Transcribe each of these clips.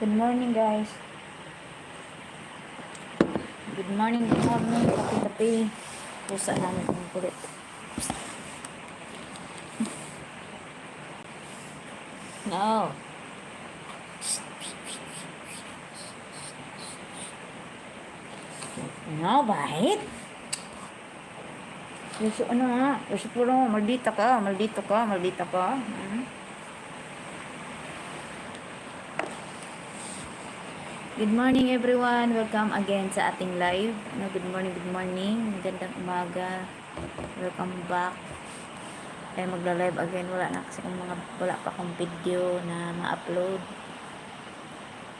Good morning, guys. Good morning, good morning. Kapi-kapi. Pusa namin ang kulit. No. No, bahit. Gusto ano nga? Gusto puro, maldita ka, maldito ka, maldita ka. Good morning everyone. Welcome again sa ating live. No, good morning, good morning. Magandang umaga. Welcome back. Ay magla-live again. Wala pa akong video na ma-upload.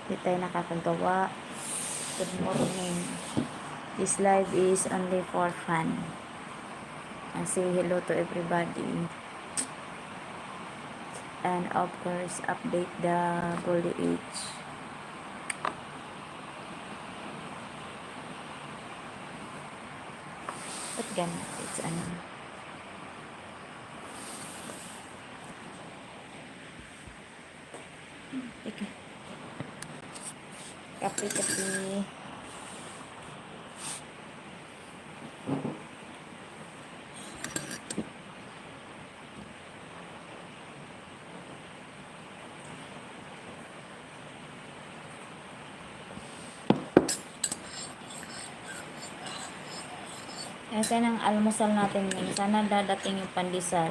Hindi tayo nakakagawa. Good morning. This live is only for fun. And say hello to everybody. And of course, update the Bully Age. Ba't ganun? It's ano? Teka. Kape-kape. Ito ng almusal natin ngayon. Sana dadating yung pandesal.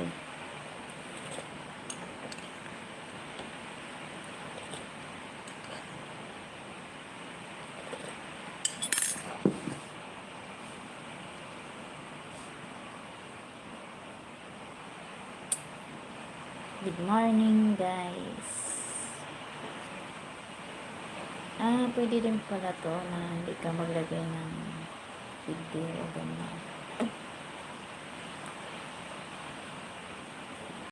Good morning, guys. Pwede din pala to na hindi ka maglagay ng video o ganyan.